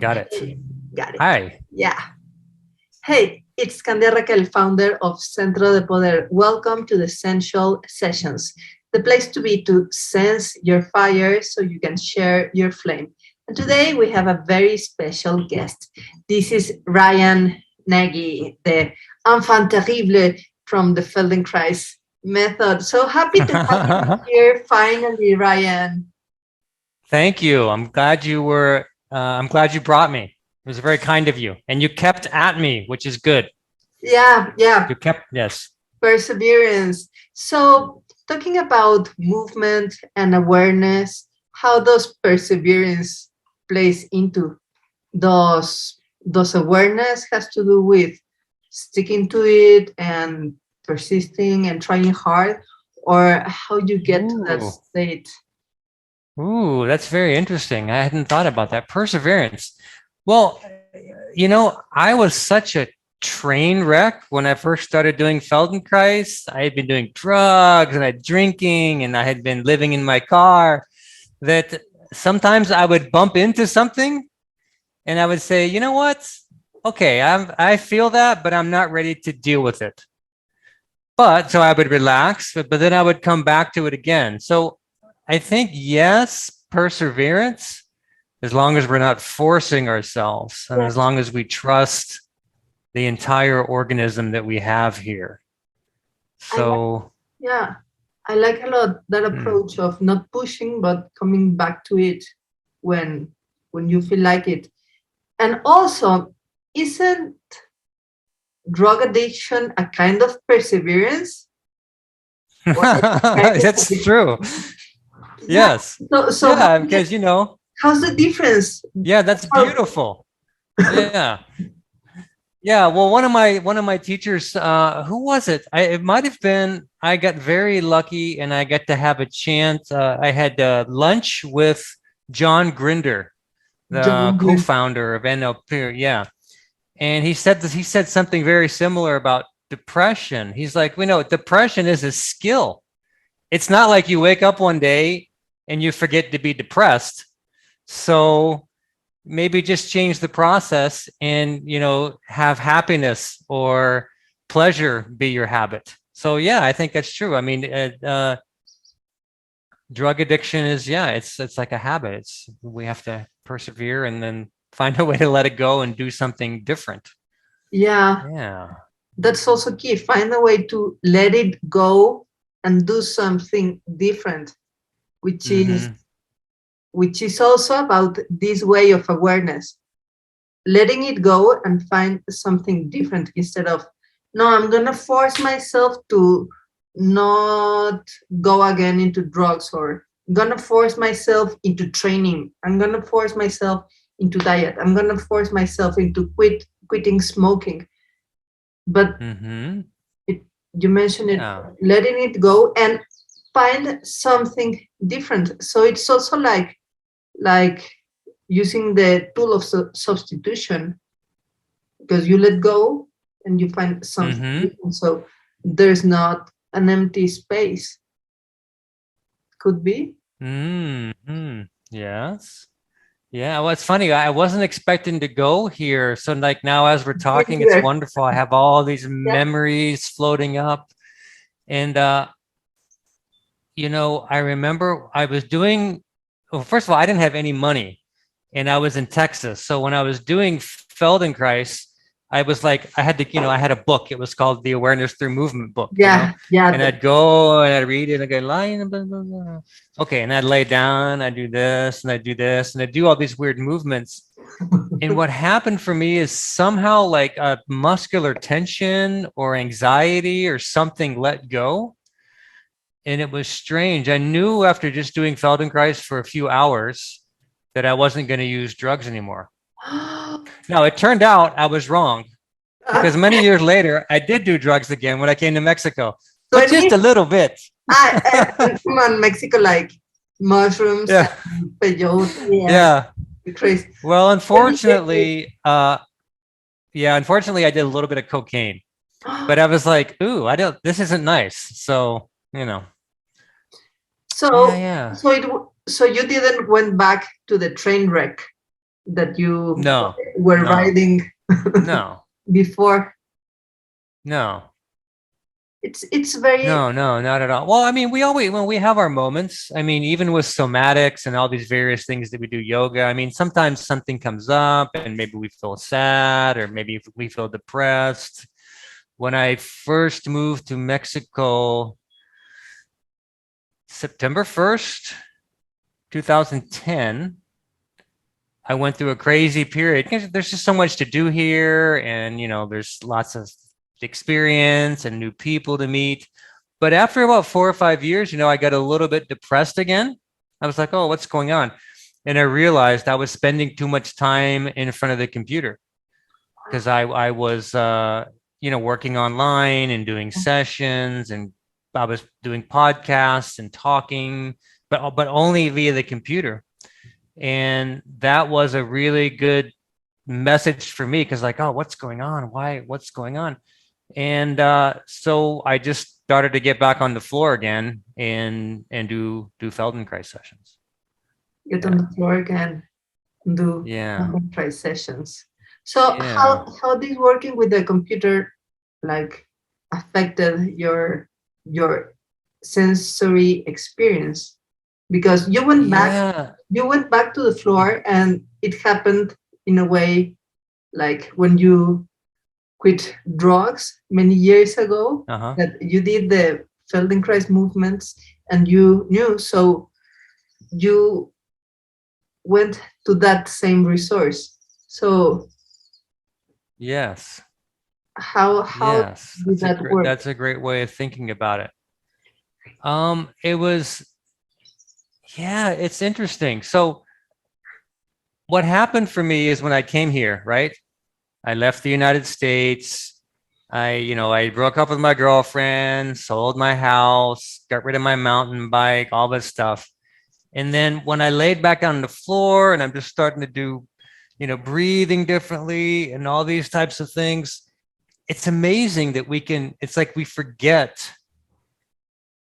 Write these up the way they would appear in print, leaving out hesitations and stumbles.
Got it. Hey, got it. Hi. Yeah. Hey, it's CANDIA Raquel, founder of Centro de Poder. Welcome to the Sensual Sessions, the place to be to sense your fire so you can share your flame. And today we have a very special guest. This is Ryan Nagy, the enfant terrible from the Feldenkrais method. So happy to have you here finally, Ryan. Thank you. I'm glad you brought me. It was very kind of you. And you kept at me, which is good. Yeah. Yes. Perseverance. So talking about movement and awareness, how does perseverance plays into those awareness has to do with sticking to it and persisting and trying hard, or how you get to that state? Ooh, that's very interesting. I hadn't thought about that. Perseverance. Well, I was such a train wreck when I first started doing Feldenkrais. I had been doing drugs and I had drinking and I had been living in my car that sometimes I would bump into something and I would say, you know what? Okay, I feel that, but I'm not ready to deal with it. So I would relax, but then I would come back to it again. So I think, yes, perseverance, as long as we're not forcing ourselves and as long as we trust the entire organism that we have here. So I like a lot that approach of not pushing but coming back to it when you feel like it. And also, isn't drug addiction a kind of perseverance? That's true. Yes. So because how's the difference? Yeah, that's beautiful. Yeah. Yeah, well, one of my teachers, who was it? It might have been. I got very lucky, and I got to have a chance. I had lunch with John Grinder, the co-founder of NLP. Yeah, and he said something very similar about depression. He's like, depression is a skill. It's not like you wake up one day and you forget to be depressed. So maybe just change the process and, have happiness or pleasure be your habit. So, yeah, I think that's true. I mean, drug addiction is, it's like a habit. We have to persevere and then find a way to let it go and do something different. Yeah. That's also key. Find a way to let it go and do something different, which is also about this way of awareness, letting it go and find something different instead of, no, I'm going to force myself to not go again into drugs, or I'm going to force myself into training. I'm going to force myself into diet. I'm going to force myself into quitting smoking. But you mentioned it, letting it go and find something different. So it's also like using the tool of substitution, because you let go and you find something different. So there's not an empty space. Could be. Yes. Yeah, well, it's funny. I wasn't expecting to go here. So like now as we're talking, it's wonderful. I have all these memories floating up. And, I remember I was doing, well, first of all, I didn't have any money and I was in Texas. So when I was doing Feldenkrais, I was like, I had a book. It was called the Awareness Through Movement book. Yeah. And I'd go and I'd read it and I'd go, line, blah, blah, blah. Okay. And I'd lay down, I'd do this and I'd do this and I'd do all these weird movements. And what happened for me is somehow like a muscular tension or anxiety or something let go. And it was strange. I knew after just doing Feldenkrais for a few hours that I wasn't going to use drugs anymore. Now, it turned out I was wrong, because many years later, I did do drugs again when I came to Mexico, but just a little bit. Come on, Mexico, like mushrooms, peyote. Yeah. Crazy. Well, unfortunately, unfortunately, I did a little bit of cocaine, but I was like, ooh, this isn't nice. So, So you didn't went back to the train wreck. that you No, were no, riding no, before? no. It's very No, not at all. Well, I mean, we always, when we have our moments, I mean, even with somatics and all these various things that we do yoga, I mean, sometimes something comes up and maybe we feel sad or maybe we feel depressed. When I first moved to Mexico, September 1st, 2010, I went through a crazy period because there's just so much to do here and, there's lots of experience and new people to meet. But after about 4 or 5 years, I got a little bit depressed again. I was like, oh, what's going on? And I realized I was spending too much time in front of the computer because I was, working online and doing sessions, and I was doing podcasts and talking, but only via the computer. And that was a really good message for me because like, oh, what's going on? What's going on? And so I just started to get back on the floor again and do Feldenkrais sessions. get on the floor again and do Yeah. try sessions. So Yeah. how this working with the computer like affected your sensory experience? Because Yeah. you went back to the floor, and it happened in a way like when you quit drugs many years ago, Uh-huh. that you did the Feldenkrais movements and you knew, so you went to that same resource. So Yes. how Yes. did that work? That's a great way of thinking about it. It was, yeah, it's interesting. So what happened for me is when I came here, right? I left the United States. I broke up with my girlfriend, sold my house, got rid of my mountain bike, all this stuff. And then when I laid back on the floor and I'm just starting to do, breathing differently and all these types of things, it's amazing that it's like we forget,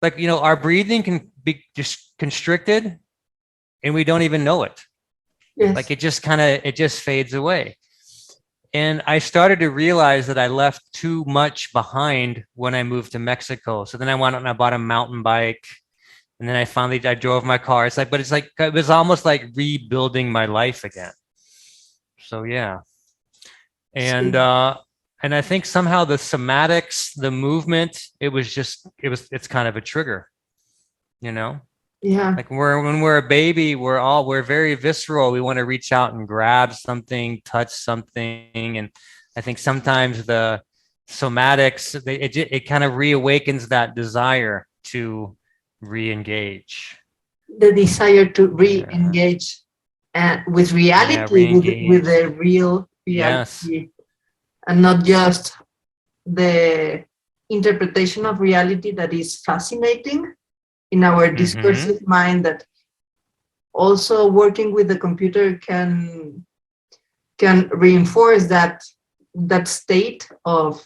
like, our breathing can be just constricted and we don't even know it. Like Yes. it just fades away. And I started to realize that I left too much behind when I moved to Mexico. So then I went out and I bought a mountain bike. And then I drove my car. It's like, it was almost like rebuilding my life again. So yeah. And, So, and I think somehow the somatics, the movement, it's kind of a trigger, you know? yeah. Like when we're a baby, we're very visceral. We want to reach out and grab something, touch something. And I think sometimes the somatics, it kind of reawakens that desire to re-engage. The desire to Yeah. re-engage with Yeah, reality, with re-engage. the real Yes. reality, and not just the interpretation of reality that is fascinating in our Mm-hmm. discursive mind, that also working with the computer can reinforce that state of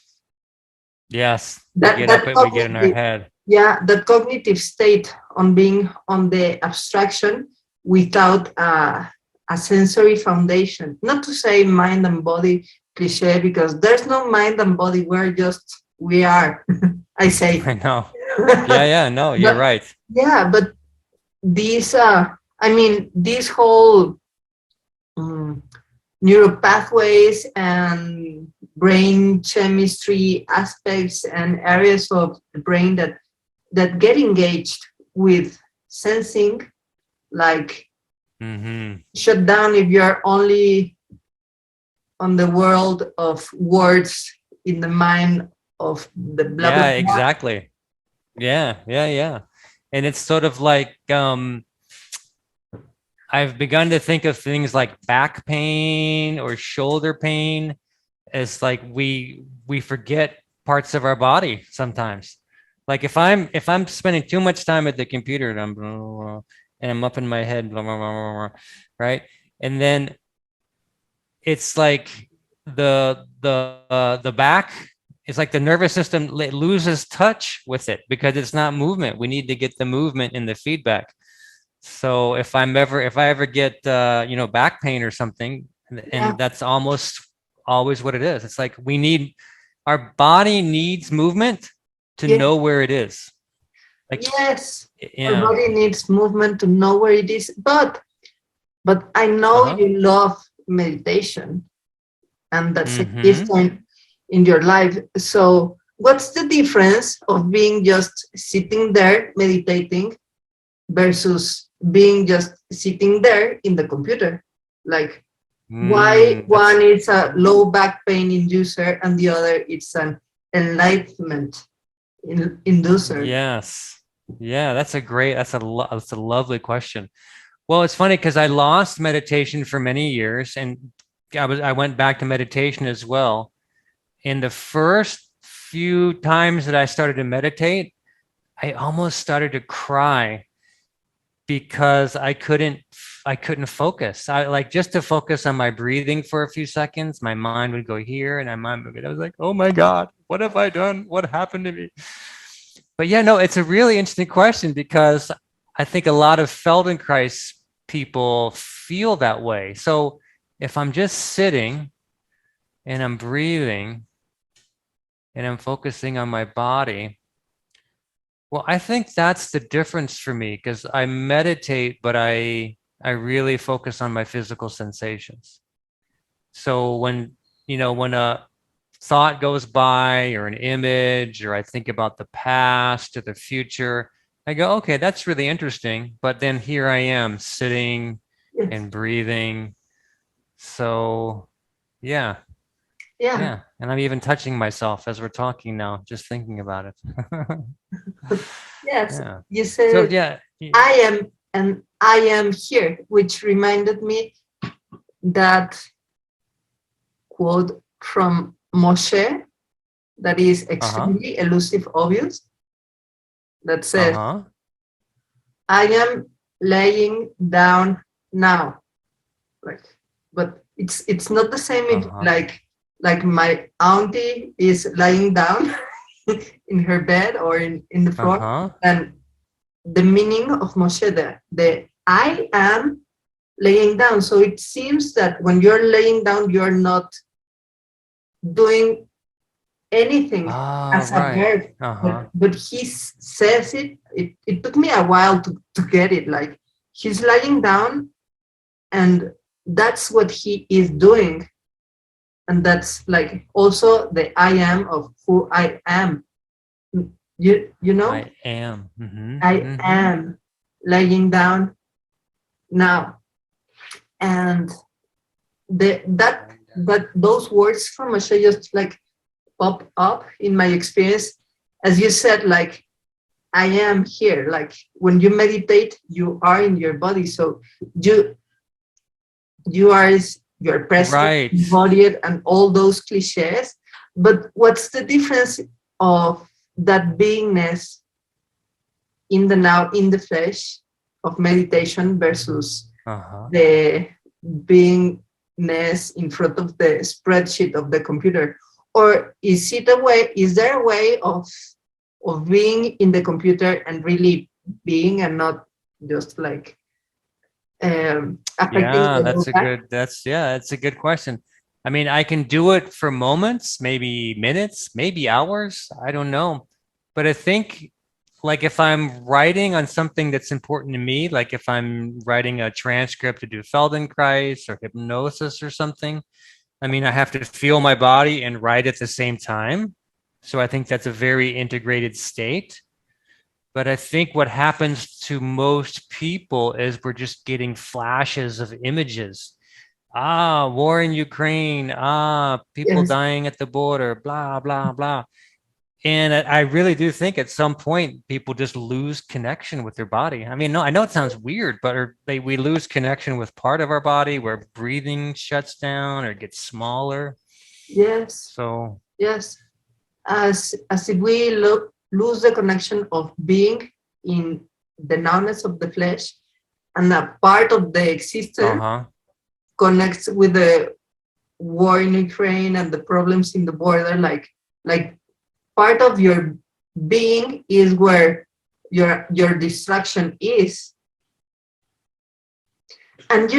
Yes. that We get in our cognitive, head. yeah, that cognitive state on being on the abstraction without a sensory foundation. Not to say mind and body cliche, because there's no mind and body, we are. I say. I know. Yeah, no, you're But right. yeah, but these I mean, this whole um, neural pathways and brain chemistry aspects and areas of the brain that get engaged with sensing, like, Mm-hmm. shut down if you're only on the world of words in the mind of the blah blah Yeah, blah. exactly. Yeah. And it's sort of like I've begun to think of things like back pain or shoulder pain as like we forget parts of our body sometimes. Like if I'm spending too much time at the computer and I'm blah, blah, blah, and I'm up in my head, right? And then it's like the back, it's like the nervous system loses touch with it because it's not movement. We need to get the movement and the feedback. So if I ever get back pain or something, Yeah. and that's almost always what it is. It's like our body needs movement to Yeah. know where it is. Like, Yes. Our yeah. body needs movement to know where it is. But I know Uh-huh. you love meditation, and that's a gift Mm-hmm. in your life. So what's the difference of being just sitting there meditating versus being just sitting there in the computer? Like, why That's one is a low back pain inducer and the other it's an enlightenment inducer? yes. Yeah, that's a lovely question. Well, it's funny because I lost meditation for many years, and I went back to meditation as well. In the first few times that I started to meditate, I almost started to cry because I couldn't focus. I like just to focus on my breathing for a few seconds, my mind would go here and my mind would go. I was like, oh my God, what have I done? What happened to me? But yeah, no, it's a really interesting question because I think a lot of Feldenkrais people feel that way. So if I'm just sitting and I'm breathing and I'm focusing on my body, well, I think that's the difference for me because I meditate, but I really focus on my physical sensations. So when a thought goes by or an image or I think about the past or the future, I go, okay, that's really interesting. But then here I am sitting Yes. and breathing. So yeah, Yeah. yeah. And I'm even touching myself as we're talking now, just thinking about it. Yes. Yeah. You So said yeah. I am and I am here, which reminded me that quote from Moshe that is Uh-huh. extremely elusive obvious, that says, Uh-huh. I am laying down now. Like, but it's not the same if Uh-huh. like my auntie is lying down in her bed or in the floor. Uh-huh. And the meaning of Moshe, the I am laying down. So it seems that when you're laying down, you're not doing anything Ah, as a right. verb. Uh-huh. But he says it took me a while to get it. Like, he's lying down and that's what he is doing. And that's like also the I am of who I am. You know, I am. Mm-hmm. I Mm-hmm. am laying down now. And that those words from Moshe just like pop up in my experience. As you said, like, I am here. Like, when you meditate, you are in your body. So you you are you're present, Right. embodied, and all those cliches. But what's the difference of that beingness in the now, in the flesh of meditation versus Uh-huh. the beingness in front of the spreadsheet of the computer? Or is there a way of being in the computer and really being, and not just like affecting Yeah, the low back? that's a good question. I mean, I can do it for moments, maybe minutes, maybe hours. I don't know. But I think like if I'm writing on something that's important to me, like if I'm writing a transcript to do Feldenkrais or hypnosis or something, I mean, I have to feel my body and write at the same time. So I think that's a very integrated state. But I think what happens to most people is we're just getting flashes of images. Ah, war in Ukraine. Ah, people Yes. dying at the border, blah, blah, blah. And I really do think at some point people just lose connection with their body. I mean, no, I know it sounds weird, but we lose connection with part of our body where breathing shuts down or gets smaller. Yes. So, Yes. As if we lose the connection of being in the nowness of the flesh, and a part of the existence uh-huh. connects with the war in Ukraine and the problems in the border. Like part of your being is where your distraction is. And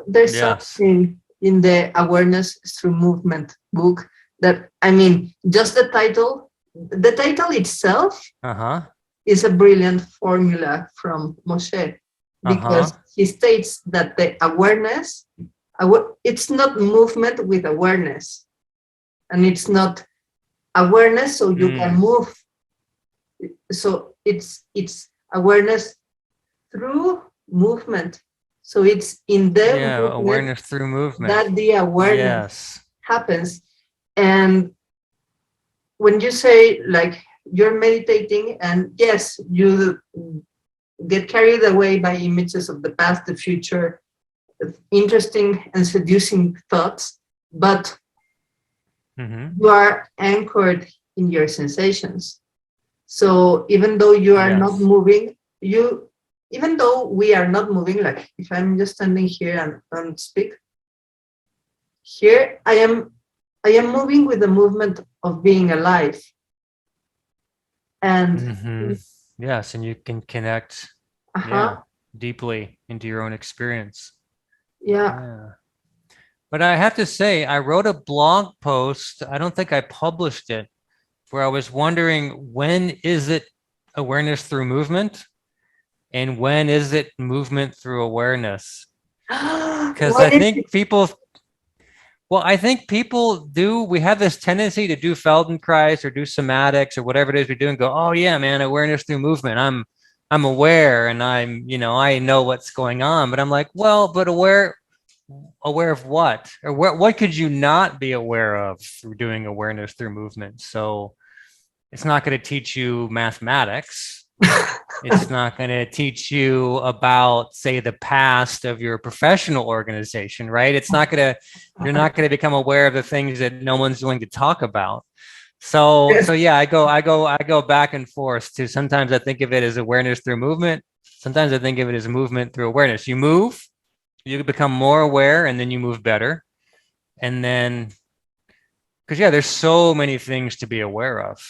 there's Yes. something in the Awareness Through Movement book that, I mean, just the title itself is a brilliant formula from Moshe, because he states that the awareness, it's not movement with awareness, and it's not awareness so you can move. So it's awareness through movement. So it's in the movement awareness through movement that the awareness happens. And when you say, like, you're meditating, and yes, you get carried away by images of the past, the future, interesting and seducing thoughts, but you are anchored in your sensations. So even though you are not moving, even though we are not moving, like if I'm just standing here and speak, here I am moving with the movement of being alive. And yes, and you can connect deeply into your own experience. But I have to say, I wrote a blog post, I don't think I published it, where I was wondering, when is it awareness through movement? And when is it movement through awareness? Because I think people we have this tendency to do Feldenkrais or do somatics or whatever it is we do and go, oh yeah, man, awareness through movement. I'm aware, and I know what's going on. But I'm like, well, but aware of what? Or what could you not be aware of through doing awareness through movement? So it's not going to teach you mathematics. It's not going to teach you about, say, the past of your professional organization, right? You're not going to become aware of the things that no one's willing to talk about. So yeah, I go back and forth to, sometimes I think of it as awareness through movement. Sometimes I think of it as movement through awareness. You move, you become more aware, and then you move better. And then, because there's so many things to be aware of.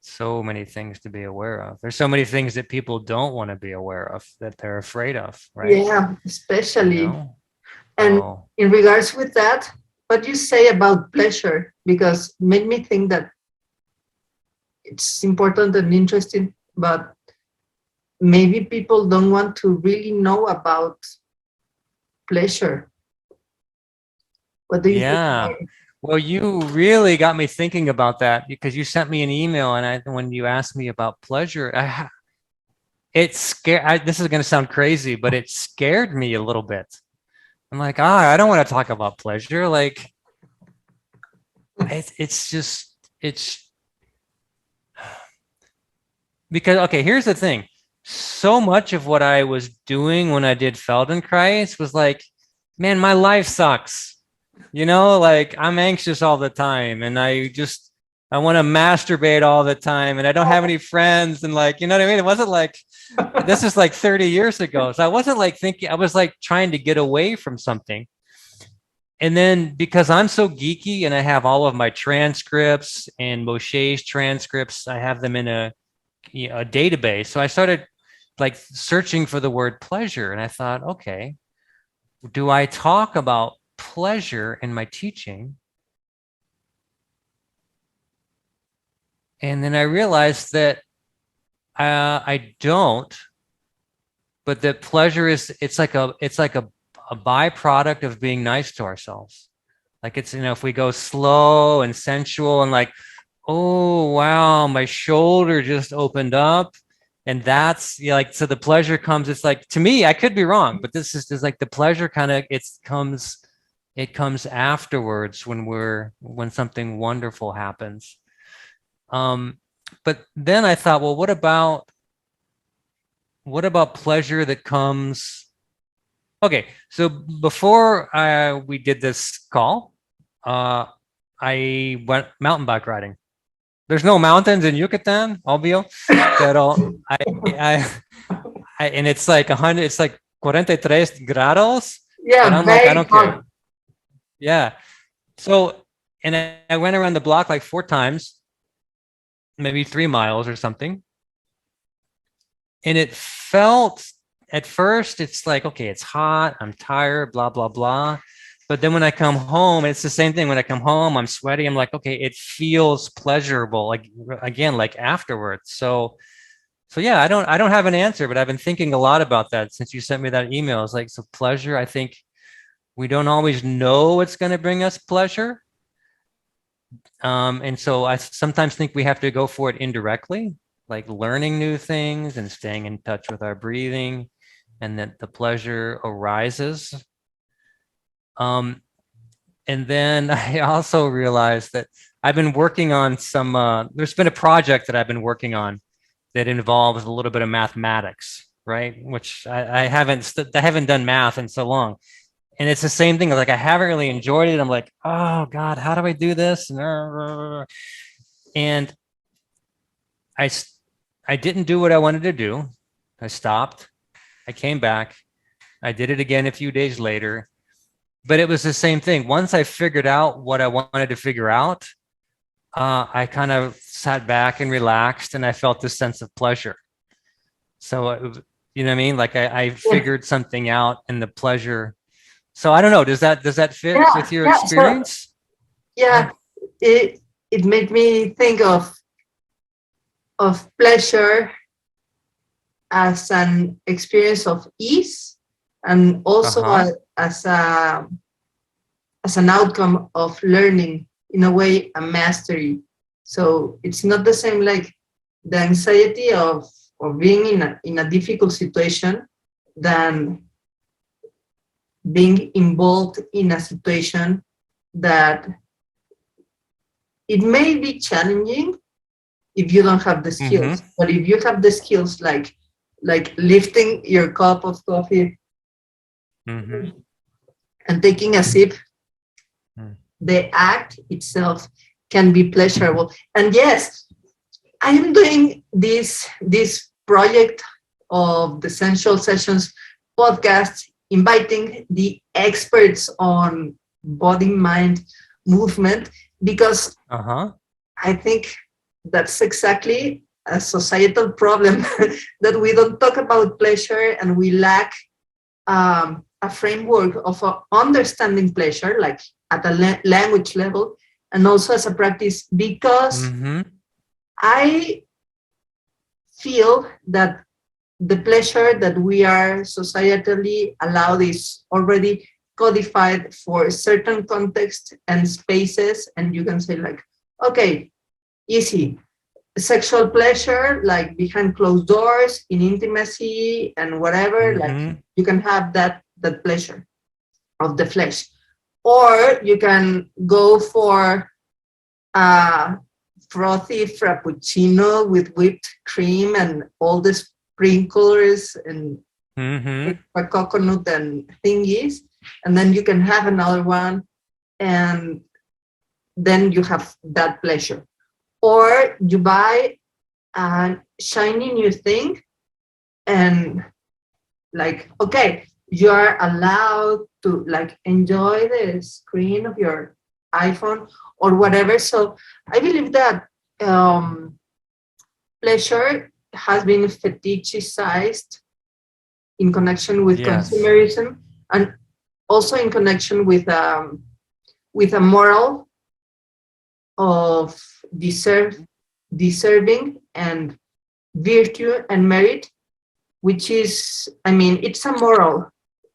So many things to be aware of. There's so many things that people don't want to be aware of, that they're afraid of, right? Yeah, especially. And in regards with that, what you say about pleasure, because made me think that it's important and interesting, but maybe people don't want to really know about pleasure. What do you think? Well, you really got me thinking about that, because you sent me an email, and when you asked me about pleasure, it scared. This is going to sound crazy, but it scared me a little bit. I'm like, I don't want to talk about pleasure. Like, it's because, okay, here's the thing. So much of what I was doing when I did Feldenkrais was like, man, my life sucks. Like, I'm anxious all the time, and I want to masturbate all the time, and I don't have any friends, and, like, you know what I mean? It wasn't like, this is like 30 years ago. So I wasn't like thinking, I was like trying to get away from something. And then, because I'm so geeky and I have all of my transcripts and Moshe's transcripts, I have them in a database. So I started like searching for the word pleasure, and I thought, okay, do I talk about pleasure in my teaching? And then I realized that I don't, but that pleasure it's like a byproduct of being nice to ourselves. Like, it's, if we go slow and sensual and like, oh wow, my shoulder just opened up, and that's like, so the pleasure comes. It's like, to me, I could be wrong, but this is like the pleasure kind of, it comes afterwards when something wonderful happens. But then I thought, well, what about pleasure that comes? Okay, so before we did this call, I went mountain bike riding. There's no mountains in Yucatan, obvio, pero and it's like 100, it's like 43 grados. Yeah, but I'm like, I don't care. Yeah. So, and I went around the block like 4 times, maybe 3 miles or something. And it felt at first it's like, okay, it's hot, I'm tired, blah, blah, blah. But then when I come home, it's the same thing. When I come home, I'm sweaty. I'm like, okay, it feels pleasurable. Like again, like afterwards. So yeah, I don't have an answer, but I've been thinking a lot about that since you sent me that email. It's like, so pleasure, I think we don't always know what's going to bring us pleasure. And so I sometimes think we have to go for it indirectly, like learning new things and staying in touch with our breathing, and that the pleasure arises. And then I also realized that I've been working on some, there's been a project that I've been working on that involves a little bit of mathematics, right? Which I haven't done math in so long. And it's the same thing. Like I haven't really enjoyed it. I'm like, oh God, how do I do this? And I didn't do what I wanted to do. I stopped. I came back. I did it again a few days later. But it was the same thing. Once I figured out what I wanted to figure out, I kind of sat back and relaxed, and I felt this sense of pleasure. So, you know what I mean? Like I figured something out, and the pleasure. So I don't know. Does that fit with your experience? So, it made me think of pleasure as an experience of ease, and also as an outcome of learning, in a way, a mastery. So it's not the same like the anxiety of being in a difficult situation than being involved in a situation that it may be challenging if you don't have the skills. But if you have the skills, like lifting your cup of coffee and taking a sip, the act itself can be pleasurable. And yes, I am doing this project of the Sensual Sessions podcast, inviting the experts on body, mind, movement, because I think that's exactly a societal problem that we don't talk about pleasure, and we lack a framework of understanding pleasure, like at a language level, and also as a practice, because I feel that the pleasure that we are societally allowed is already codified for certain contexts and spaces, and you can say like, okay, easy. Sexual pleasure, like behind closed doors, in intimacy and whatever, like you can have that pleasure of the flesh. Or you can go for a frothy frappuccino with whipped cream and all the sprinkles and a coconut and thingies, and then you can have another one, and then you have that pleasure. Or you buy a shiny new thing, and like, okay, you are allowed to like enjoy the screen of your iPhone or whatever. So I believe that pleasure has been fetishized in connection with consumerism, and also in connection with a moral of deserving and virtue and merit, which is, I mean, it's a moral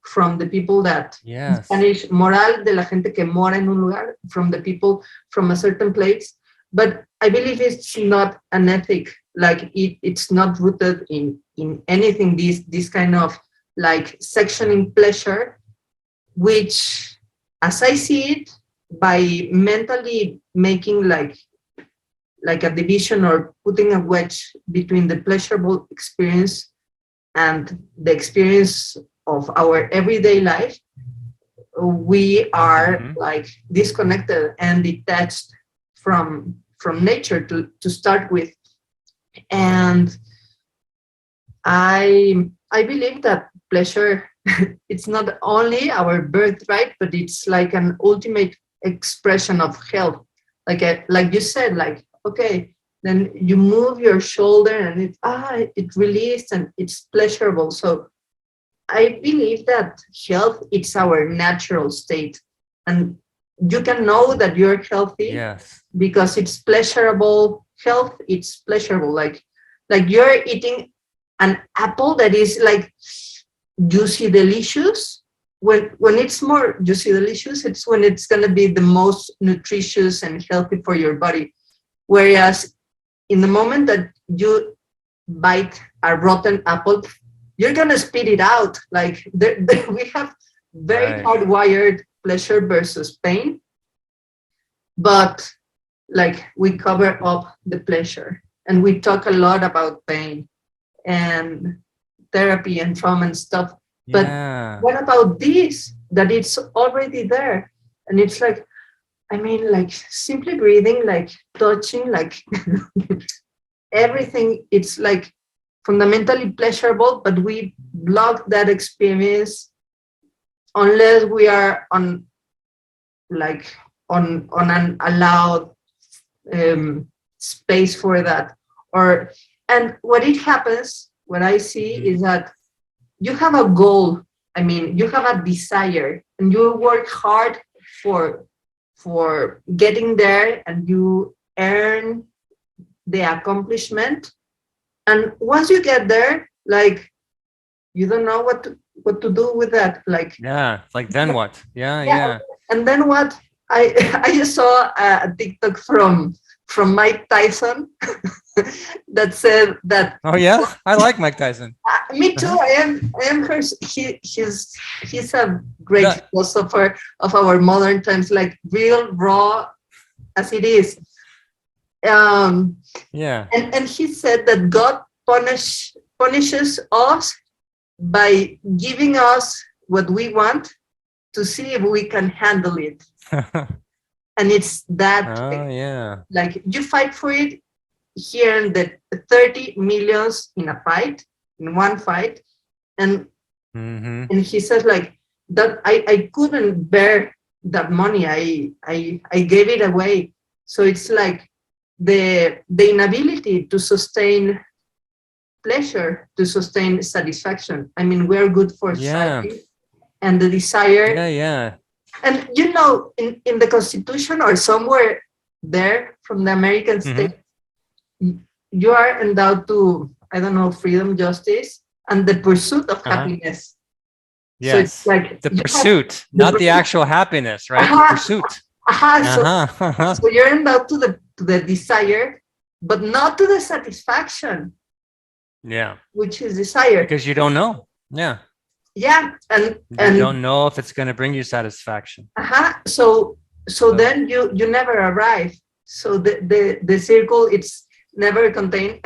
from the people that, in Spanish, moral de la gente que mora en un lugar, from the people from a certain place. But I believe it's not an ethic, like it's not rooted in anything, this kind of like sectioning pleasure, which, as I see it, by mentally making like a division or putting a wedge between the pleasurable experience and the experience of our everyday life, we are like disconnected and detached from nature to start with. And I believe that pleasure, it's not only our birthright, but it's like an ultimate expression of health. Like you said, like, okay, then you move your shoulder and it released and it's pleasurable. So I believe that health is our natural state, and you can know that you're healthy Yes. because it's pleasurable. Health, it's pleasurable. Like you're eating an apple that is like juicy, delicious. When it's more juicy, delicious, it's when it's gonna be the most nutritious and healthy for your body. Whereas in the moment that you bite a rotten apple, you're gonna spit it out. Like we have very Right. hardwired pleasure versus pain, but like we cover up the pleasure, and we talk a lot about pain and therapy and trauma and stuff. But Yeah. what about this? That it's already there, and it's like, I mean, like simply breathing, like touching, like everything. It's like fundamentally pleasurable, but we block that experience unless we are on like on an allowed space for that. Or and what it happens, what I see is that you have a goal. I mean, you have a desire, and you work hard for getting there, and you earn the accomplishment. And once you get there, like you don't know what to do with that. Like Yeah. Like then what? Yeah. yeah, Yeah. and then what? I I just saw a TikTok from Mike Tyson that said that Oh yeah. I like Mike Tyson. me too. Uh-huh. I am her. He's a great That, philosopher of our modern times, like real raw as it is. Um, yeah. and he said that God punishes us by giving us what we want to see if we can handle it. And it's that Oh yeah. like you fight for it here in the 30 millions in a fight, in one fight. And Mm-hmm. and he says like that I couldn't bear that money. I gave it away. So it's like the inability to sustain pleasure, to sustain satisfaction. I mean, we're good for Yeah. striving, and the desire. Yeah. Yeah. And you know, in the Constitution or somewhere there from the American Mm-hmm. state, you are endowed to, I don't know, freedom, justice, and the pursuit of Uh-huh. happiness. So it's Yes. like The you have pursuit, the not the pursuit. actual happiness, right? The Aha, pursuit. aha. Uh-huh. Uh-huh. So you're endowed to the desire, but not to the satisfaction, Yeah. which is desire. Because you don't know. Yeah. Yeah, You and don't know if it's going to bring you satisfaction. so So, then you never arrive. So the circle, it's never contained,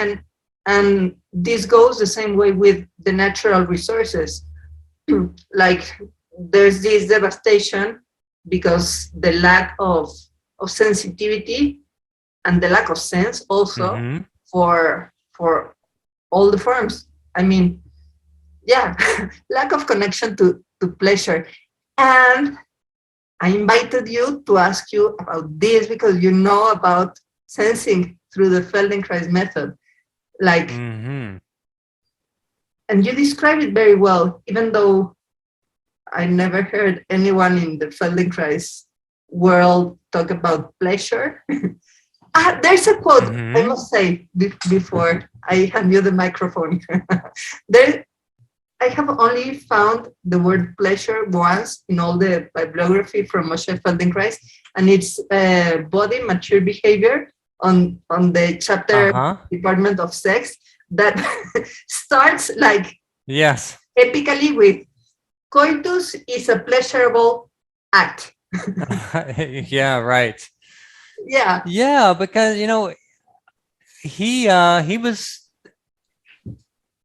and this goes the same way with the natural resources. Like there's this devastation because the lack of sensitivity and the lack of sense also mm-hmm. for all the forms. I mean, yeah, lack of connection to pleasure. And I invited you to ask you about this because you know about sensing through the Feldenkrais method. Like, Mm-hmm. and you describe it very well, even though I never heard anyone in the Feldenkrais world talk about pleasure. There's a quote I Mm-hmm. must say before I hand you the microphone. there, I have only found the word pleasure once in all the bibliography from Moshe Feldenkrais, and it's body mature behavior on the chapter Uh-huh. Department of Sex that starts like Yes. epically with coitus is a pleasurable act. yeah, right. Yeah. Yeah, because he was,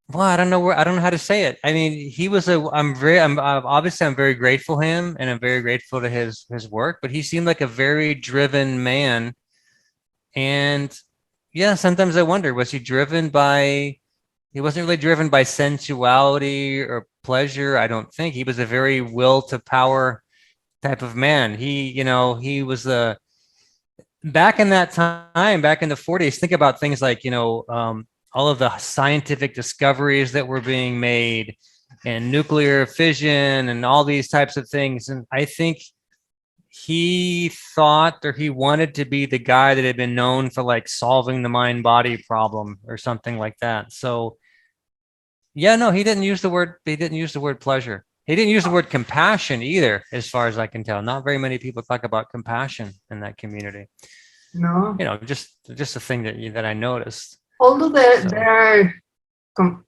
well, I don't know where, I don't know how to say it. I mean, he was I'm obviously I'm very grateful to him, and I'm very grateful to his work, but he seemed like a very driven man. And yeah, sometimes I wonder, was he driven by, he wasn't really driven by sensuality or pleasure. I don't think he was a very will to power type of man. He was back in that time, back in the 40s, think about things like, all of the scientific discoveries that were being made, and nuclear fission and all these types of things. And I think he thought, or he wanted to be the guy that had been known for like solving the mind body problem or something like that. So yeah, no, he didn't use the word pleasure. He didn't use the word compassion either, as far as I can tell. Not very many people talk about compassion in that community. No. You know, just a thing that I noticed. Although there are,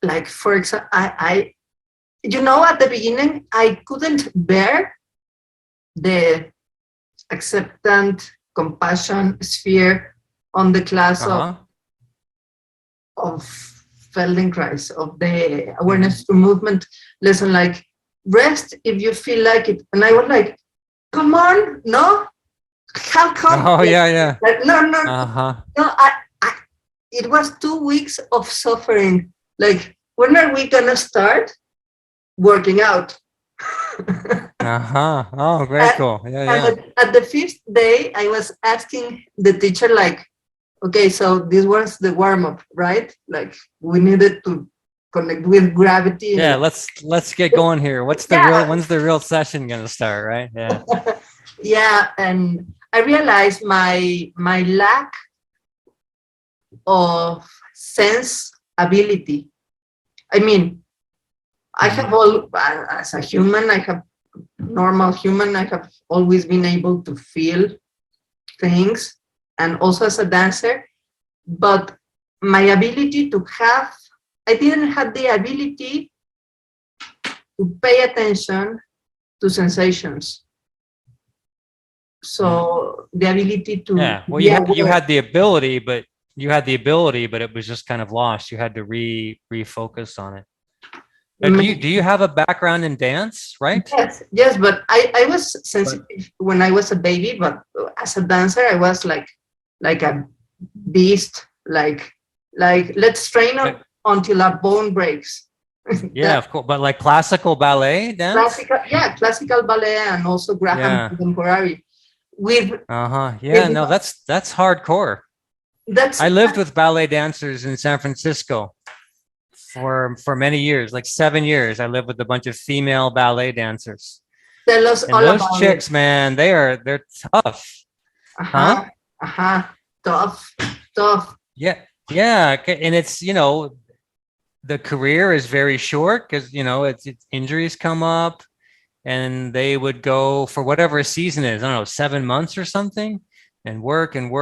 like, for example, I at the beginning, I couldn't bear the acceptance, compassion sphere on the class of Feldenkrais, of the awareness through movement lesson, like, rest if you feel like it. And I was like, come on, no, how come? Oh, yeah. Like, no. It was 2 weeks of suffering. Like, when are we gonna start working out? Oh, very cool. Yeah. And at the 5th day, I was asking the teacher, like, okay, so this was the warm-up, right? Like, we needed to connect with gravity. Yeah, let's get going here. When's the real session gonna start, right? Yeah. Yeah, and I realized my lack of sense ability. I mean, I have as a human, normal human, I have always been able to feel things, and also as a dancer, but my ability I didn't have the ability to pay attention to sensations. So the ability to you had the ability, but it was just kind of lost. You had to refocus on it. Do you have a background in dance, right? Yes, but I was sensitive when I was a baby, but as a dancer, I was like a beast, like let's train until our bone breaks. Yeah, of course. But like classical ballet dance? Classical ballet, and also Graham contemporary. That's hardcore. I lived with ballet dancers in San Francisco for many years, like 7 years. I lived with a bunch of female ballet dancers. Tell us all those about chicks, man, they're tough. Tough. Yeah. And it's, the career is very short because, it's injuries come up, and they would go for whatever a season is, I don't know, 7 months or something, and work and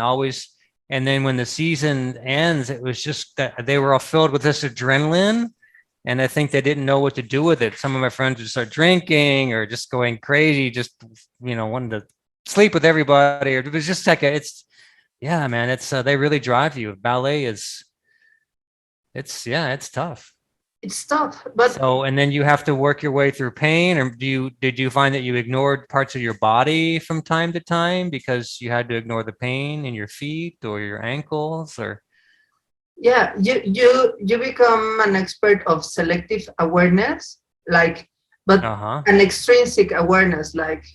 always. And then when the season ends, it was just that they were all filled with this adrenaline. And I think they didn't know what to do with it. Some of my friends would start drinking or just going crazy, just, wanting to sleep with everybody. Or it was just like, they really drive you. Ballet it's tough. It's tough, but and then you have to work your way through pain. Or did you find that you ignored parts of your body from time to time because you had to ignore the pain in your feet or your ankles? Or you become an expert of selective awareness, but an extrinsic awareness, like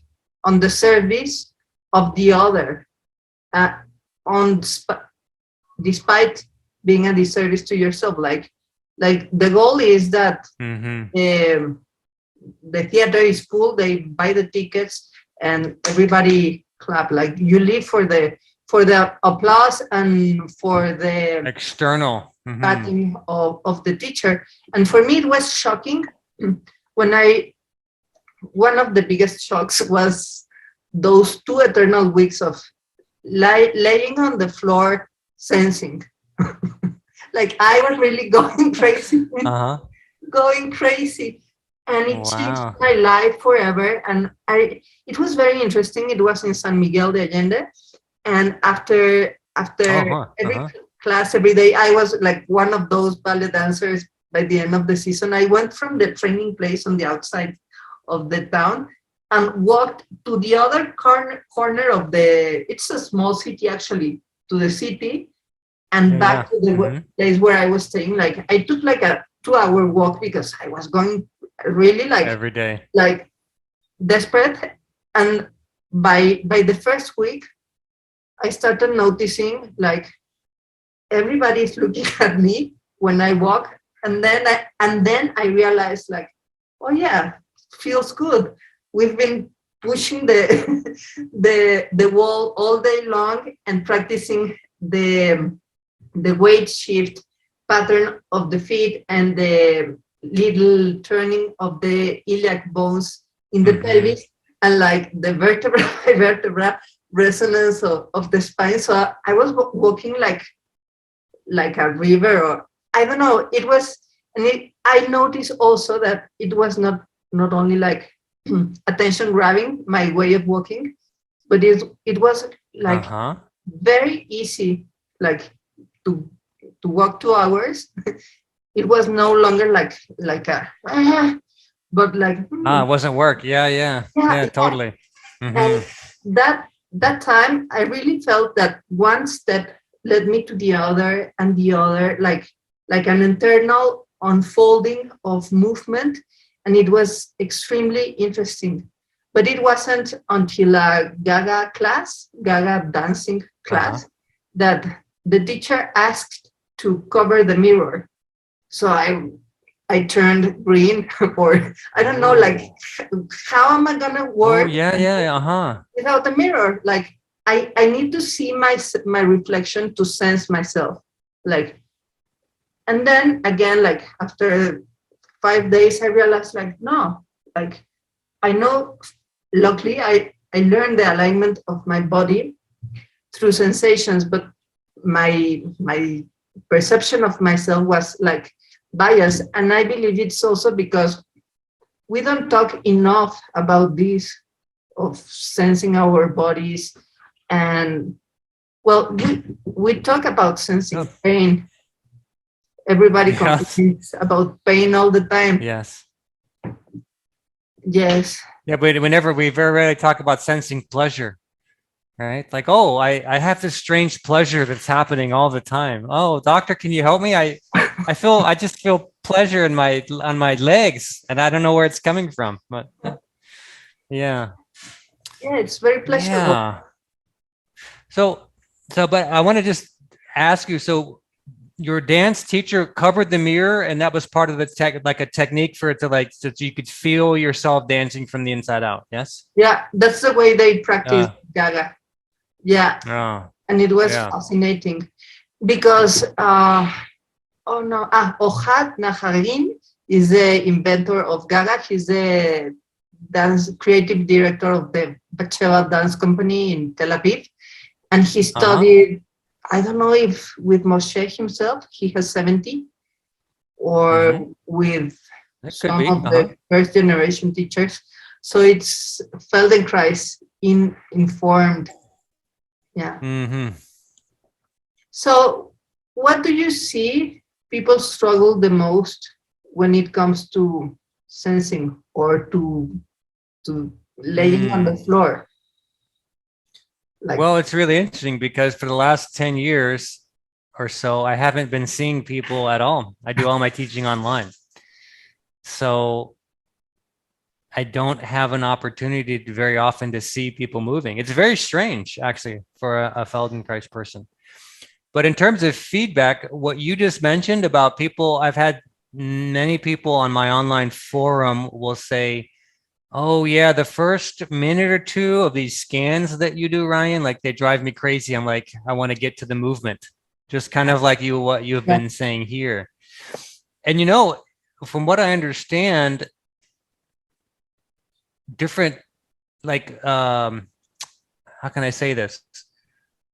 on the service of the other, despite being a disservice to yourself. Like the goal is that the theater is full, they buy the tickets, and everybody clap. Like, you live for the applause and for the external patting of the teacher. And for me, it was shocking when one of the biggest shocks was those 2 eternal weeks of laying on the floor, sensing. Like, I was really going crazy, and it changed my life forever. And it was very interesting. It was in San Miguel de Allende, and after every class, every day, I was like one of those ballet dancers. By the end of the season, I went from the training place on the outside of the town and walked to the other corner of it's a small city, actually, to the city, and back to the place where I was staying. Like, I took like a 2-hour walk because I was going really every day, like desperate. And by the first week, I started noticing, like, everybody is looking at me when I walk, And then I realized, like, oh yeah, feels good. We've been pushing the the wall all day long and practicing the weight shift pattern of the feet and the little turning of the iliac bones in the pelvis, and like the vertebra by vertebra resonance of the spine. So I was walking like a river, or I don't know. It was, and I noticed also that it was not only like attention grabbing my way of walking, but it was like very easy, like to walk 2 hours. It was no longer like a but like it wasn't work. Yeah, totally. And that time I really felt that one step led me to the other and the other, like an internal unfolding of movement, and it was extremely interesting. But it wasn't until a Gaga dancing class, that the teacher asked to cover the mirror. So I turned green, or I don't know, like, how am I gonna work without a mirror? Like, I need to see my reflection to sense myself. Like, and then again, like after 5 days, I realized, like, no, like, I know, luckily I learned the alignment of my body through sensations, but my perception of myself was like biased. And I believe it's also because we don't talk enough about this, of sensing our bodies. And well, we talk about sensing pain. Everybody complains about pain all the time. Yes. Yeah, but whenever we very rarely talk about sensing pleasure, right? Like, oh, I have this strange pleasure that's happening all the time. Oh, doctor, can you help me? I just feel pleasure on my legs, and I don't know where it's coming from. But yeah, it's very pleasurable. Yeah. So, but I want to just ask you. So, your dance teacher covered the mirror, and that was part of the like a technique for it to, like, so you could feel yourself dancing from the inside out. Yes. Yeah, that's the way they practice Gaga. Yeah. And it was fascinating because Ohad Naharin is the inventor of Gaga. He's the creative director of the Batsheva dance company in Tel Aviv, and he studied, I don't know if with Moshe himself, he has 70, or with some of the first generation teachers. So it's Feldenkrais informed. Yeah. So what do you see people struggle the most when it comes to sensing, or to laying on the floor? Well, it's really interesting because for the last 10 years or so, I haven't been seeing people at all. I do all my teaching online. So I don't have an opportunity very often to see people moving. It's very strange, actually, for a Feldenkrais person. But in terms of feedback, what you just mentioned about people, I've had many people on my online forum will say, oh yeah, the first minute or two of these scans that you do, Ryan, like, they drive me crazy. I'm like, I want to get to the movement, just kind of like what you've been saying here. And from what I understand, different, like, how can I say this?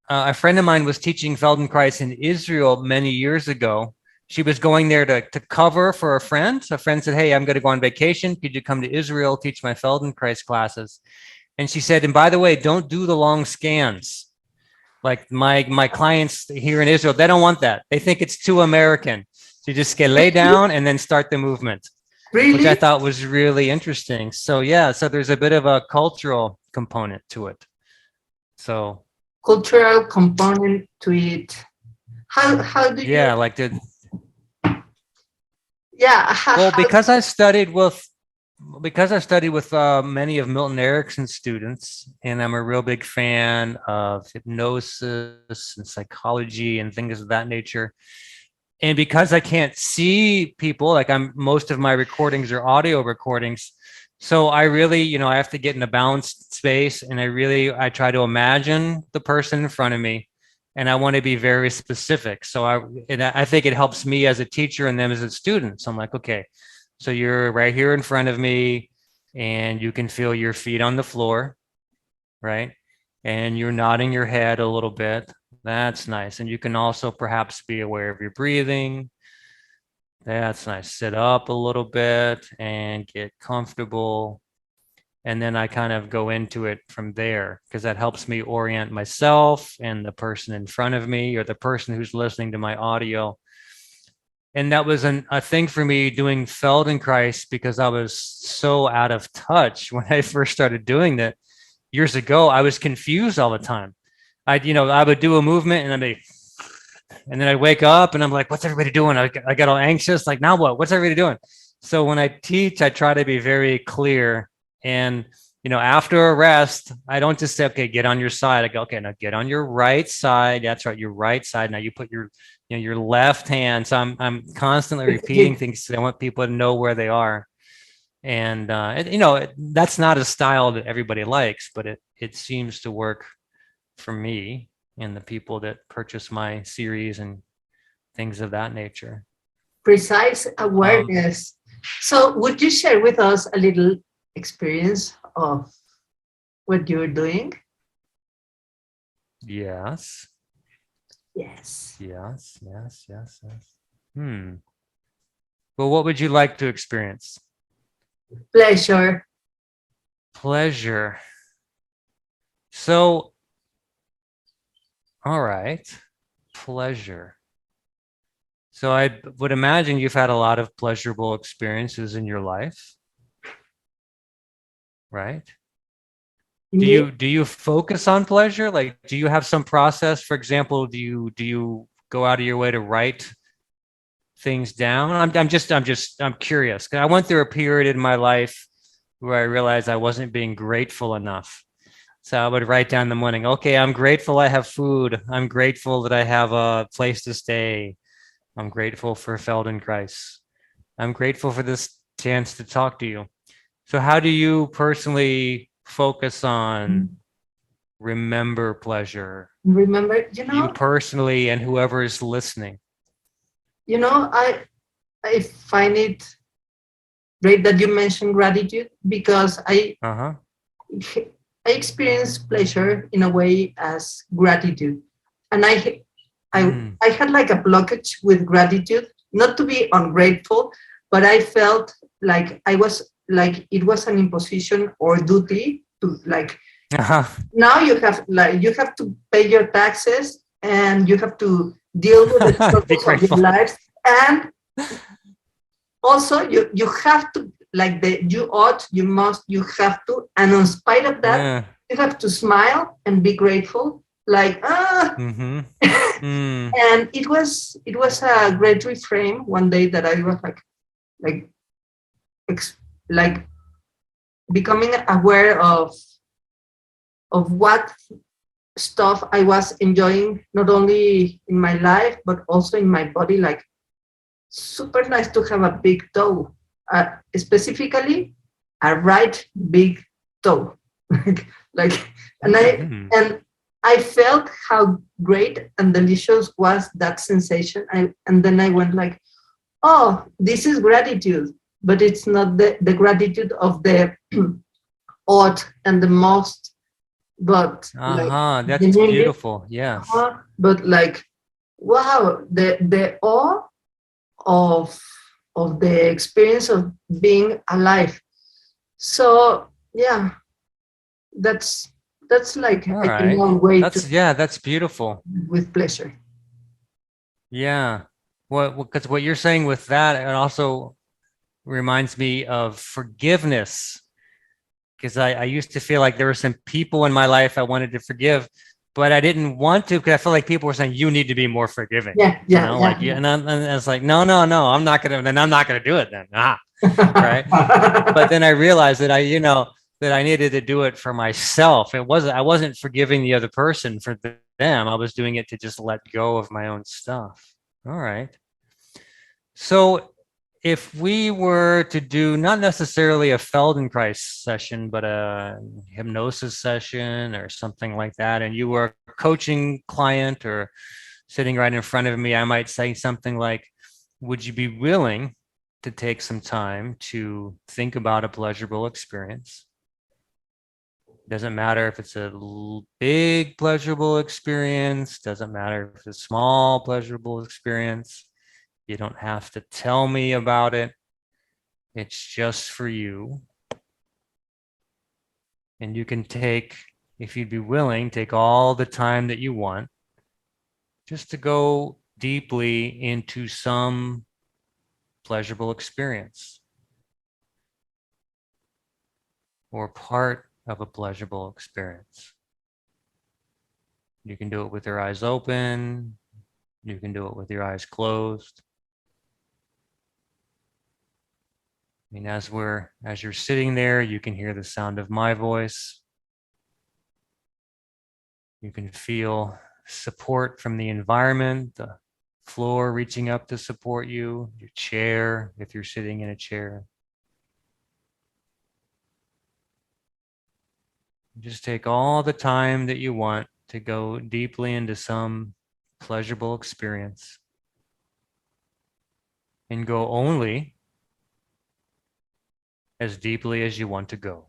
A friend of mine was teaching Feldenkrais in Israel many years ago. She was going there to cover for a friend. So a friend said, hey, I'm going to go on vacation. Could you come to Israel, teach my Feldenkrais classes? And she said, and by the way, don't do the long scans. Like my clients here in Israel, they don't want that. They think it's too American. So you just lay down and then start the movement, which I thought was really interesting. So yeah, so there's a bit of a cultural component to it. So cultural component to it. How do you? Yeah, like the. Yeah. Well, because I studied with many of Milton Erickson's students, and I'm a real big fan of hypnosis and psychology and things of that nature. And because I can't see people, like most of my recordings are audio recordings. So I really, I have to get in a balanced space, and I try to imagine the person in front of me, and I want to be very specific. So I think it helps me as a teacher and them as a student. So I'm like, okay, so you're right here in front of me, and you can feel your feet on the floor, right? And you're nodding your head a little bit. That's nice. And you can also perhaps be aware of your breathing. That's nice. Sit up a little bit and get comfortable. And then I kind of go into it from there, because that helps me orient myself and the person in front of me, or the person who's listening to my audio. And that was a thing for me doing Feldenkrais, because I was so out of touch when I first started doing that years ago. I was confused all the time. I would do a movement, and then I wake up and I'm like, what's everybody doing? I got all anxious. Like, now what? What's everybody doing? So when I teach, I try to be very clear. And, after a rest, I don't just say, okay, get on your side. I go, okay, now get on your right side. That's right, your right side. Now you put your left hand. So I'm constantly repeating things. I want people to know where they are. And, that's not a style that everybody likes, but it seems to work for me and the people that purchase my series and things of that nature. Precise awareness. So would you share with us a little experience of what you're doing? Yes. Yes. Yes. Well, what would you like to experience? Pleasure. Pleasure. So, all right. Pleasure. So I would imagine you've had a lot of pleasurable experiences in your life, right? Do you focus on pleasure? Like, do you have some process? For example, do you go out of your way to write things down? I'm curious, 'cause I went through a period in my life where I realized I wasn't being grateful enough. So I would write down in the morning, okay, I'm grateful I have food. I'm grateful that I have a place to stay. I'm grateful for Feldenkrais. I'm grateful for this chance to talk to you. So how do you personally focus on remember pleasure? Remember, You personally and whoever is listening. I find it great that you mentioned gratitude, because I experience pleasure in a way as gratitude, and I had like a blockage with gratitude, not to be ungrateful, but I felt like I was like it was an imposition or duty to like now you have to pay your taxes, and you have to deal with the struggles of your lives, and also you have to like you ought, you must, you have to, and in spite of that, you have to smile and be grateful, like and it was a great reframe one day that I was like like becoming aware of what stuff I was enjoying, not only in my life but also in my body. Like, super nice to have a big toe, specifically a right big toe. like and I felt how great and delicious was that sensation. And then I went like, oh, this is gratitude, but it's not the gratitude of the ought and the most, but that's beautiful. Yes. But like, wow, the awe of the experience of being alive. So yeah, that's like all a right. long way that's beautiful. With pleasure. Yeah. Because what you're saying with that, it also reminds me of forgiveness. Because I used to feel like there were some people in my life I wanted to forgive, but I didn't want to, because I felt like people were saying you need to be more forgiving. And I was like, no, I'm not gonna do it then. Right. But then I realized that that I needed to do it for myself. I wasn't forgiving the other person for them. I was doing it to just let go of my own stuff. All right. So if we were to do not necessarily a Feldenkrais session, but a hypnosis session or something like that, and you were a coaching client or sitting right in front of me, I might say something like, would you be willing to take some time to think about a pleasurable experience? Doesn't matter if it's a big pleasurable experience, doesn't matter if it's a small pleasurable experience. You don't have to tell me about it. It's just for you. And you can take, if you'd be willing, take all the time that you want just to go deeply into some pleasurable experience or part of a pleasurable experience. You can do it with your eyes open. You can do it with your eyes closed. I mean, as you're sitting there, you can hear the sound of my voice. You can feel support from the environment, the floor reaching up to support you, your chair, if you're sitting in a chair. Just take all the time that you want to go deeply into some pleasurable experience and go only as deeply as you want to go.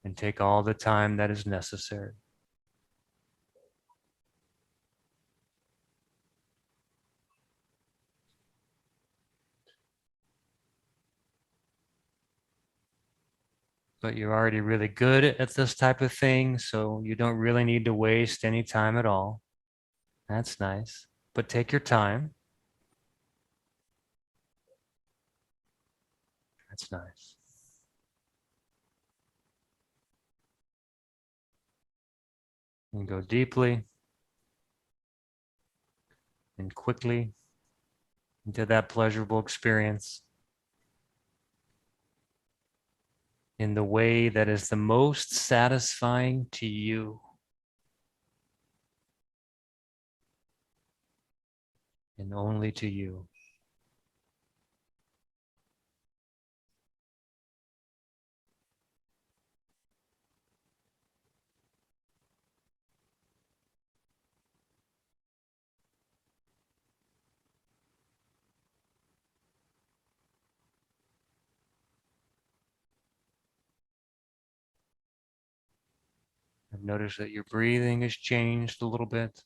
And take all the time that is necessary. But you're already really good at this type of thing, so you don't really need to waste any time at all. That's nice. But take your time. That's nice. And go deeply and quickly into that pleasurable experience in the way that is the most satisfying to you and only to you. I've noticed that your breathing has changed a little bit.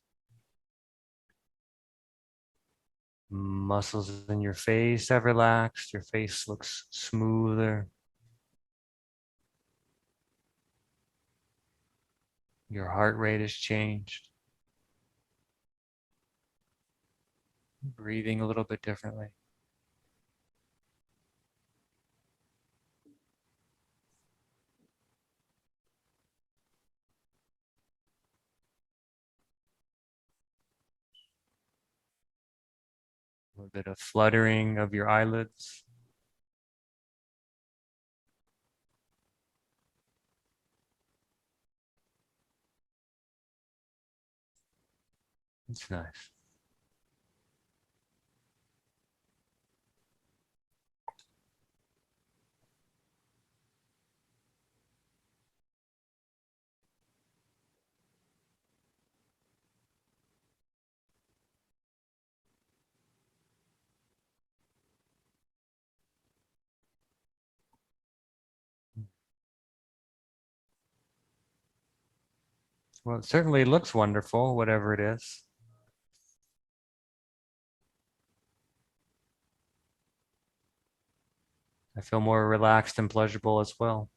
Muscles in your face have relaxed. Your face looks smoother. Your heart rate has changed. Breathing a little bit differently. A little bit of fluttering of your eyelids. It's nice. Well, it certainly looks wonderful, whatever it is. I feel more relaxed and pleasurable as well.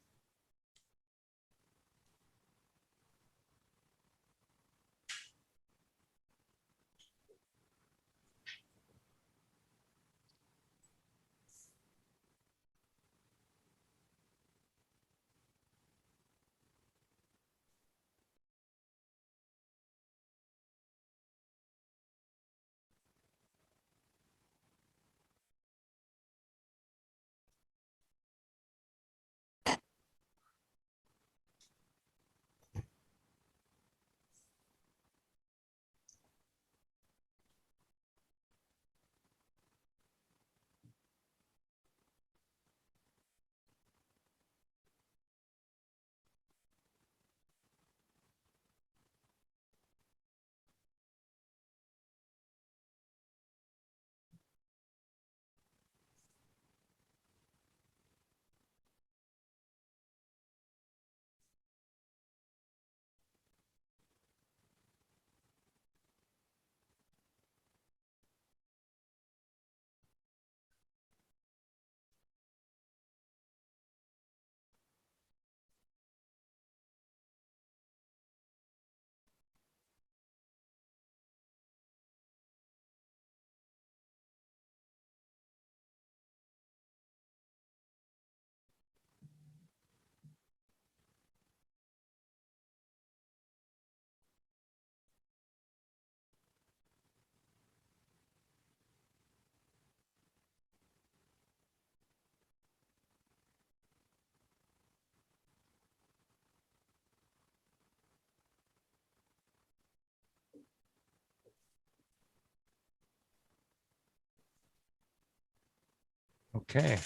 Okay.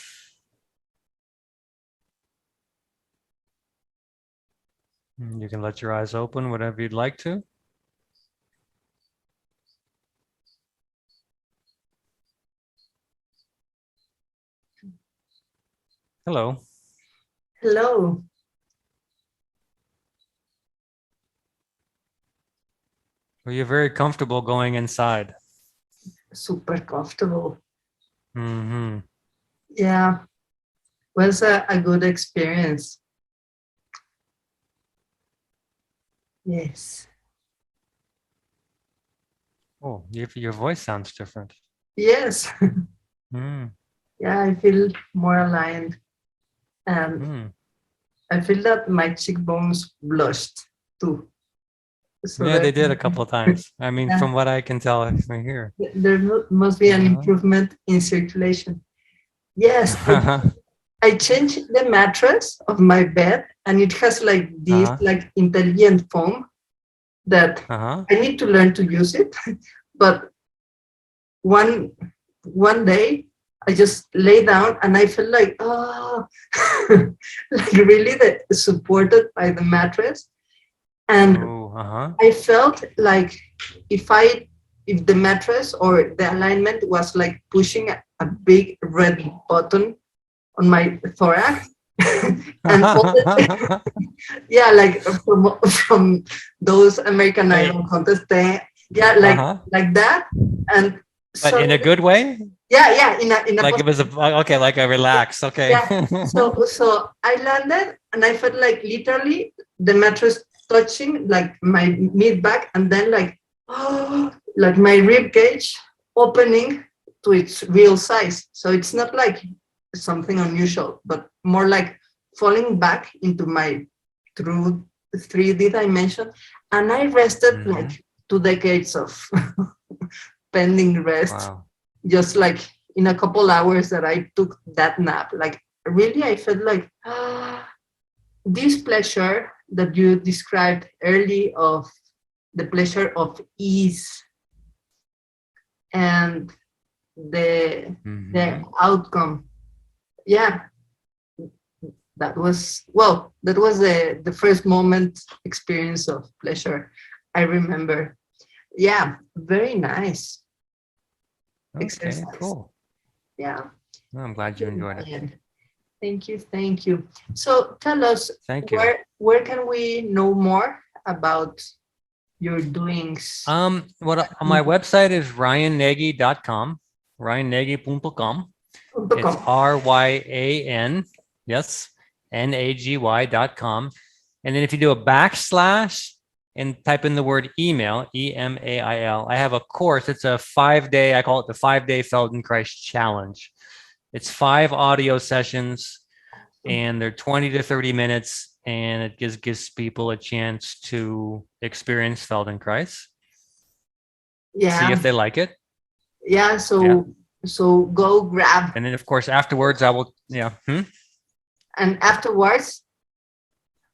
You can let your eyes open, whatever you'd like to. Hello. Hello. Well, you're very comfortable going inside. Super comfortable. Mm-hmm. Yeah, was a good experience. Yes. Oh, your voice sounds different. Yes. Mm. Yeah, I feel more aligned. And Mm. I feel that my cheekbones blushed too. So Yeah, they did a couple of times. I mean, yeah, from what I can tell from here. there must be an Uh, improvement in circulation. Yes, I changed the mattress of my bed, and it has like this uh-huh. like intelligent foam that Uh-huh. I need to learn to use it. But one one day I just lay down and I felt like, oh, like really supported by the mattress. And Oh, uh-huh. I felt like if I if the mattress or the alignment was like pushing a big red button on my thorax. And all the, yeah, like from those American Wait. Idol contests, yeah, Uh-huh. like that. And But so in a good way? yeah, in a Like it was a positive, okay, like a relax. Okay. yeah. So I landed and I felt like literally the mattress touching like my mid back, and then like oh, like my rib cage opening to its real size. So it's not like something unusual, but more like falling back into my true 3D dimension. And I rested Mm-hmm. like 2 decades of pending rest, Wow. just like in a couple hours that I took that nap. Like really, I felt like this pleasure that you described early of the pleasure of ease and the Mm-hmm. outcome. Yeah, that was the first moment experience of pleasure I remember. Yeah, very nice Okay, exercise. cool. Yeah. Well, I'm glad you enjoyed it. Thank you, thank you. So tell us Thank you. where can we know more about your doings? What on my website is ryannagy.com, ryannagy.com. It's .com. RYAN, yes, NAGY.com. And then if you do a backslash and type in the word email, EMAIL, I have a course. It's a 5-day, I call it the 5-day Feldenkrais challenge. It's 5 audio sessions and they're 20 to 30 minutes. And it gives people a chance to experience Feldenkrais, see Yeah, if they like it. yeah. Yeah. So go grab, And then, of course, afterwards, I will, yeah. and afterwards,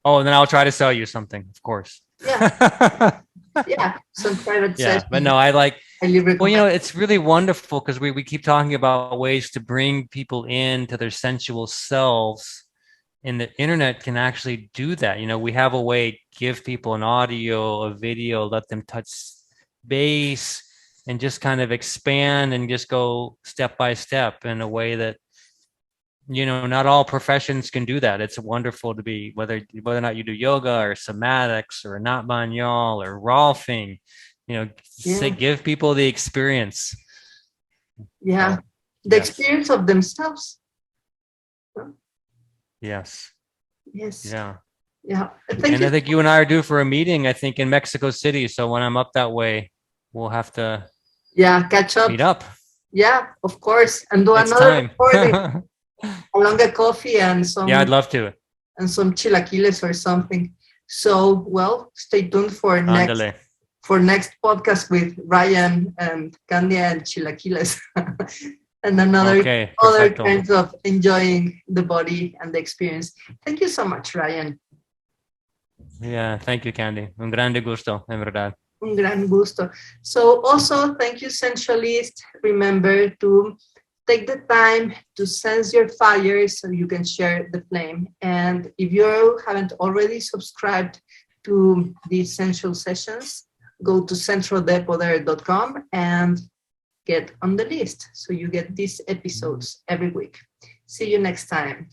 Oh, and then I'll try to sell you something, of course. yeah, yeah, some private Yeah, but sessions. no, I like, Highly well, recommend. it's really wonderful because we keep talking about ways to bring people into their sensual selves. And the internet can actually do that. We have a way, give people an audio, a video, let them touch base and just kind of expand and just go step by step in a way that not all professions can do that. It's wonderful to be whether or not you do yoga or somatics or not manual or rolfing, say Yeah, give people the experience. yeah, So the yes, experience of themselves. yes, Yes, yeah. yeah. Thank And you. I think you and I are due for a meeting, I think in Mexico City. So when I'm up that way, we'll have to Yeah, catch up. meet up. Yeah, of course, and do It's another time. recording along a coffee Yeah, I'd love to. and some chilaquiles or something. So, well, stay tuned Andale. for next podcast with Ryan and CANDIA and chilaquiles and another Okay, other perfecto. kinds of enjoying the body and the experience. Thank you so much, Ryan. Yeah, thank you, Candy. Un grande gusto, en verdad. Un gran gusto. So also thank you, Sensualist. Remember to take the time to sense your fire so you can share the flame. And if you haven't already subscribed to these Sensual sessions, go to centraldepoder.com and get on the list so you get these episodes every week. See you next time.